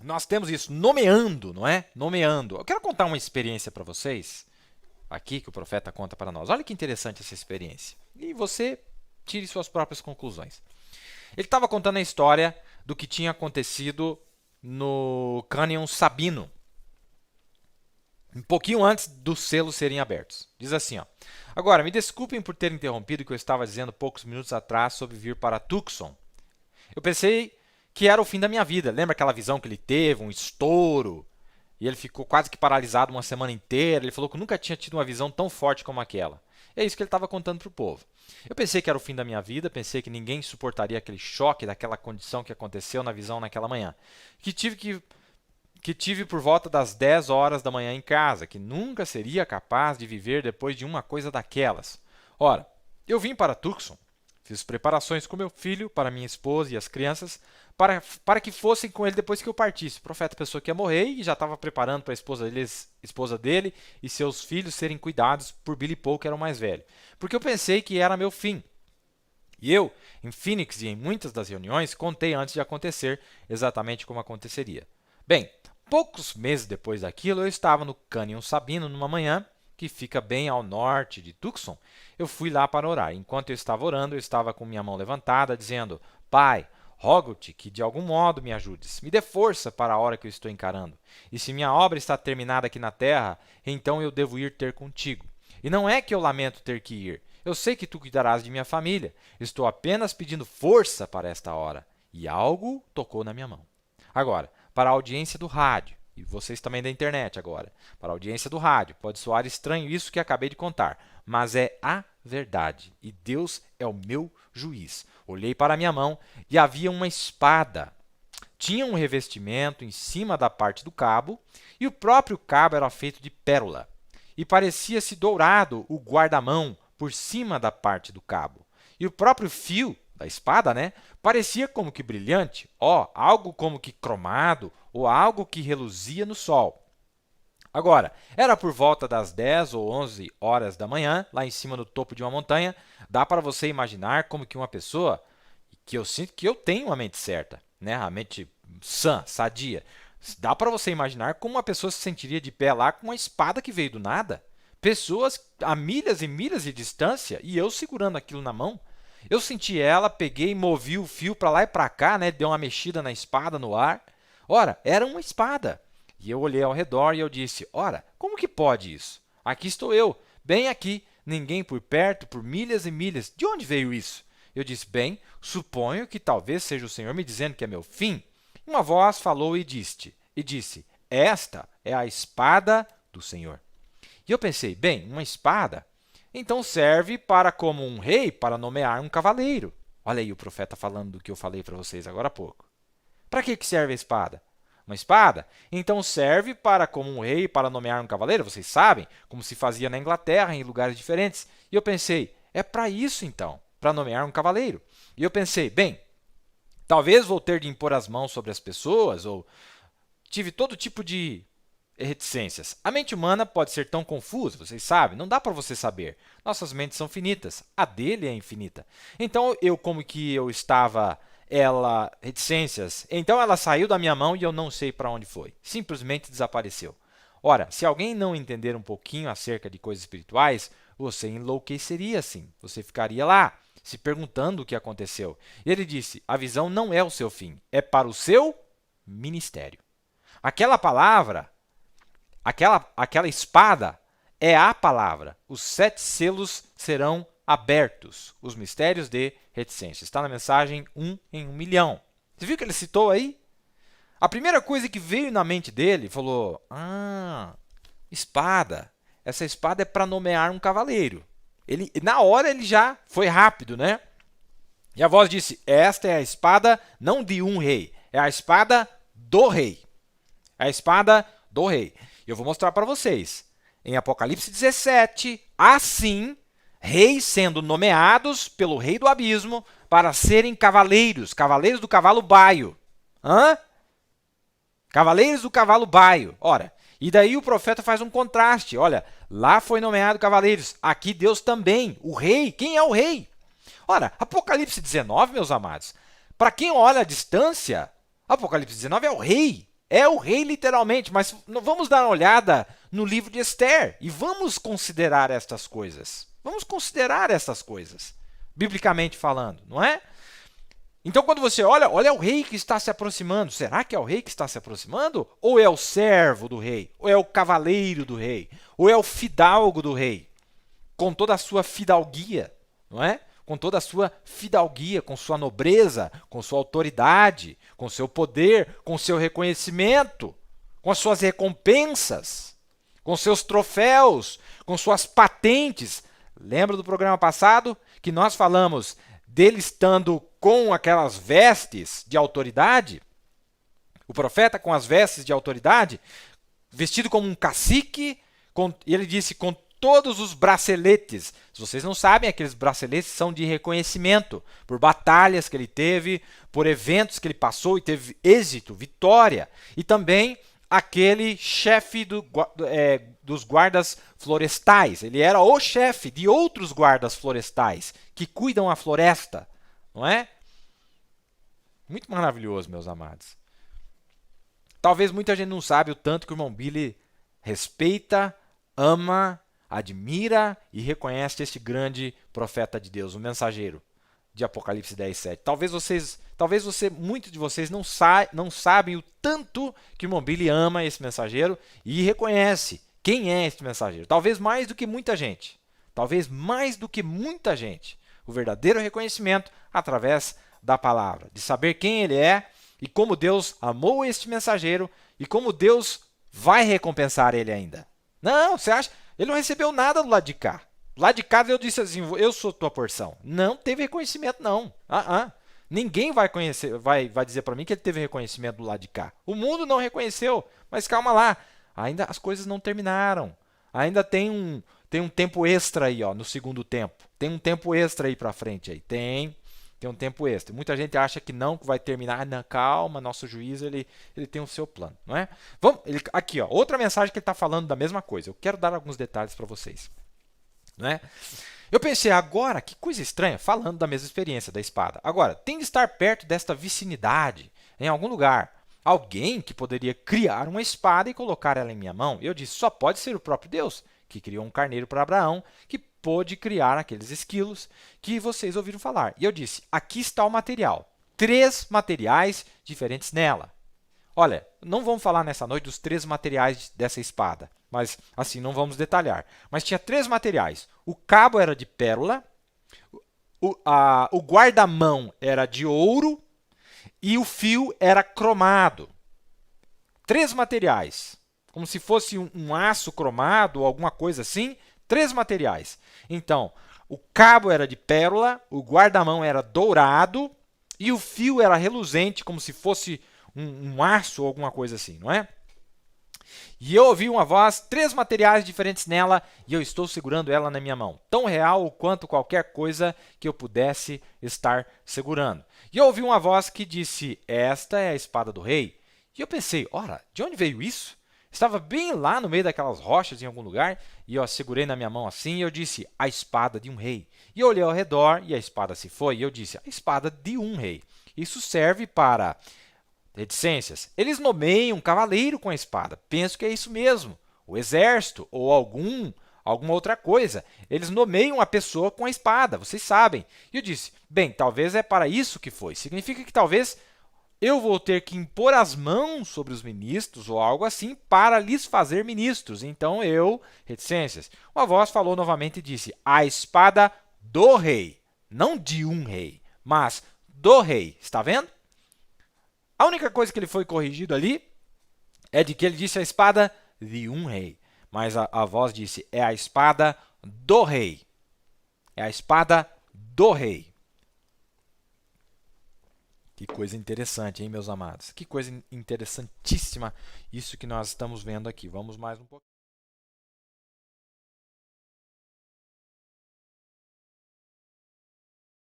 nós temos isso, nomeando, não é? Nomeando. Eu quero contar uma experiência para vocês, aqui que o profeta conta para nós. Olha que interessante essa experiência. E você tire suas próprias conclusões. Ele estava contando a história do que tinha acontecido no Cânion Sabino, um pouquinho antes dos selos serem abertos. Diz assim, ó. Agora, me desculpem por ter interrompido o que eu estava dizendo poucos minutos atrás sobre vir para Tucson. Eu pensei que era o fim da minha vida. Lembra aquela visão que ele teve, um estouro? E ele ficou quase que paralisado uma semana inteira. Ele falou que nunca tinha tido uma visão tão forte como aquela. É isso que ele estava contando para o povo. Eu pensei que era o fim da minha vida, pensei que ninguém suportaria aquele choque daquela condição que aconteceu na visão naquela manhã. Que tive por volta das 10 horas da manhã em casa, que nunca seria capaz de viver depois de uma coisa daquelas. Ora, eu vim para Tucson, fiz preparações com meu filho, para minha esposa e as crianças, para que fossem com ele depois que eu partisse. O profeta pensou que ia morrer e já estava preparando para a esposa dele e seus filhos serem cuidados por Billy Paul, que era o mais velho. Porque eu pensei que era meu fim. E eu, em Phoenix e em muitas das reuniões, contei antes de acontecer exatamente como aconteceria. Bem, poucos meses depois daquilo, eu estava no Canyon Sabino numa manhã, que fica bem ao norte de Tucson. Eu fui lá para orar. Enquanto eu estava orando, eu estava com minha mão levantada, dizendo: Pai, rogo-te que de algum modo me ajudes. Me dê força para a hora que eu estou encarando. E se minha obra está terminada aqui na terra, então eu devo ir ter contigo. E não é que eu lamento ter que ir. Eu sei que tu cuidarás de minha família. Estou apenas pedindo força para esta hora. E algo tocou na minha mão. Agora, para a audiência do rádio, e vocês também da internet agora, para a audiência do rádio, pode soar estranho isso que acabei de contar, mas é a verdade, e Deus é o meu juiz. Olhei para a minha mão e havia uma espada. Tinha um revestimento em cima da parte do cabo, e o próprio cabo era feito de pérola, e parecia-se dourado o guarda-mão por cima da parte do cabo. E o próprio fio da espada, né, parecia como que brilhante, algo como que cromado, ou algo que reluzia no sol. Agora, era por volta das 10 ou 11 horas da manhã, lá em cima no topo de uma montanha. Dá para você imaginar como que uma pessoa, que eu sinto que eu tenho uma mente certa, né, a mente sã, sadia. Dá para você imaginar como uma pessoa se sentiria de pé lá com uma espada que veio do nada. Pessoas a milhas e milhas de distância e eu segurando aquilo na mão. Eu senti ela, peguei, movi o fio para lá e para cá, né? Deu uma mexida na espada no ar. Ora, era uma espada. E eu olhei ao redor e eu disse: Ora, como que pode isso? Aqui estou eu, bem aqui, ninguém por perto, por milhas e milhas. De onde veio isso? Eu disse: Bem, suponho que talvez seja o Senhor me dizendo que é meu fim. Uma voz falou e disse: Esta é a espada do Senhor. E eu pensei: bem, uma espada? Então serve para como um rei para nomear um cavaleiro. Olha aí o profeta falando do que eu falei para vocês agora há pouco. Para que serve a espada? Uma espada? Então serve para como um rei para nomear um cavaleiro, vocês sabem, como se fazia na Inglaterra em lugares diferentes. E eu pensei: é para isso então, para nomear um cavaleiro. E eu pensei: bem, talvez vou ter de impor as mãos sobre as pessoas, ou tive todo tipo de reticências. A mente humana pode ser tão confusa, vocês sabem, não dá para você saber. Nossas mentes são finitas, a dele é infinita. Então como que eu estava, reticências. Então ela saiu da minha mão e eu não sei para onde foi. Simplesmente desapareceu. Ora, se alguém não entender um pouquinho acerca de coisas espirituais, você enlouqueceria assim. Você ficaria lá, se perguntando o que aconteceu. E ele disse: a visão não é o seu fim, é para o seu ministério. Aquela palavra, aquela espada é a palavra. Os 7 selos serão abertos. Os mistérios de reticência. Está na mensagem 1 em 1 milhão. Você viu que ele citou aí? A primeira coisa que veio na mente dele, falou: espada. Essa espada é para nomear um cavaleiro. Na hora ele já foi rápido, né? E a voz disse: esta é a espada não de um rei, é a espada do rei. É a espada do rei. E eu vou mostrar para vocês. Em Apocalipse 17, assim, reis sendo nomeados pelo rei do abismo para serem cavaleiros, cavaleiros do cavalo baio. Cavaleiros do cavalo baio. Ora, e daí o profeta faz um contraste. Olha, lá foi nomeado cavaleiros, aqui Deus também, o rei. Quem é o rei? Ora, Apocalipse 19, meus amados, para quem olha à distância, Apocalipse 19 é o rei. É o rei literalmente, mas vamos dar uma olhada no livro de Esther e vamos considerar estas coisas. Vamos considerar essas coisas, biblicamente falando, não é? Então, quando você olha, olha o rei que está se aproximando. Será que é o rei que está se aproximando? Ou é o servo do rei? Ou é o cavaleiro do rei? Ou é o fidalgo do rei? Com toda a sua fidalguia, não é? Com toda a sua fidalguia, com sua nobreza, com sua autoridade, com seu poder, com seu reconhecimento, com as suas recompensas, com seus troféus, com suas patentes. Lembra do programa passado que nós falamos dele estando com aquelas vestes de autoridade? O profeta com as vestes de autoridade, vestido como um cacique, e ele disse com todos os braceletes. Se vocês não sabem, aqueles braceletes são de reconhecimento por batalhas que ele teve, por eventos que ele passou e teve êxito, vitória. E também aquele chefe dos guardas florestais. Ele era o chefe de outros guardas florestais que cuidam a floresta, não é? Muito maravilhoso, meus amados. Talvez muita gente não sabe o tanto que o irmão Billy respeita, ama, admira e reconhece este grande profeta de Deus, o mensageiro de Apocalipse 10:7. Muitos de vocês não sabem o tanto que o irmão Billy ama esse mensageiro e reconhece quem é esse mensageiro. Talvez mais do que muita gente. Talvez mais do que muita gente. O verdadeiro reconhecimento através da palavra, de saber quem ele é e como Deus amou este mensageiro e como Deus vai recompensar ele ainda. Não, você acha? Ele não recebeu nada do lado de cá. Do lado de cá Deus disse assim, eu sou tua porção. Não teve reconhecimento, não. Ninguém vai dizer para mim que ele teve reconhecimento do lado de cá. O mundo não reconheceu, mas calma lá. Ainda as coisas não terminaram. Ainda tem um tempo extra aí, ó, no segundo tempo. Tem um tempo extra aí para frente. Aí. Tem um tempo extra. Muita gente acha que não, que vai terminar. Não, calma, nosso juiz ele tem o seu plano, não é? Aqui, ó, outra mensagem que ele está falando da mesma coisa. Eu quero dar alguns detalhes para vocês, não é? Eu pensei agora, que coisa estranha, falando da mesma experiência da espada. Agora, tem de estar perto desta vicinidade, em algum lugar, alguém que poderia criar uma espada e colocar ela em minha mão. Eu disse, só pode ser o próprio Deus, que criou um carneiro para Abraão, que pôde criar aqueles esquilos que vocês ouviram falar. E eu disse, aqui está o material. 3 materiais diferentes nela. Olha, não vamos falar nessa noite dos 3 materiais dessa espada, mas assim, não vamos detalhar. Mas tinha 3 materiais. O cabo era de pérola, o guarda-mão era de ouro e o fio era cromado. 3 materiais, como se fosse um aço cromado ou alguma coisa assim. 3 materiais. Então, o cabo era de pérola, o guarda-mão era dourado e o fio era reluzente, como se fosse um aço ou alguma coisa assim, não é? E eu ouvi uma voz, 3 materiais diferentes nela, e eu estou segurando ela na minha mão, tão real quanto qualquer coisa que eu pudesse estar segurando. E eu ouvi uma voz que disse, esta é a espada do rei. E eu pensei, ora, de onde veio isso? Estava bem lá no meio daquelas rochas em algum lugar, e eu a segurei na minha mão assim, e eu disse, a espada de um rei. E eu olhei ao redor, e a espada se foi, e eu disse, a espada de um rei. Isso serve para reticências. Eles nomeiam um cavaleiro com a espada. Penso que é isso mesmo. O exército, ou alguma outra coisa. Eles nomeiam a pessoa com a espada, vocês sabem. E eu disse, bem, talvez é para isso que foi. Significa que talvez eu vou ter que impor as mãos sobre os ministros ou algo assim para lhes fazer ministros. Então reticências. Uma voz falou novamente e disse, a espada do rei. Não de um rei, mas do rei. Está vendo? A única coisa que ele foi corrigido ali é de que ele disse a espada de um rei. Mas a voz disse, é a espada do rei. É a espada do rei. Que coisa interessante, hein, meus amados? Que coisa interessantíssima isso que nós estamos vendo aqui. Vamos mais um pouco.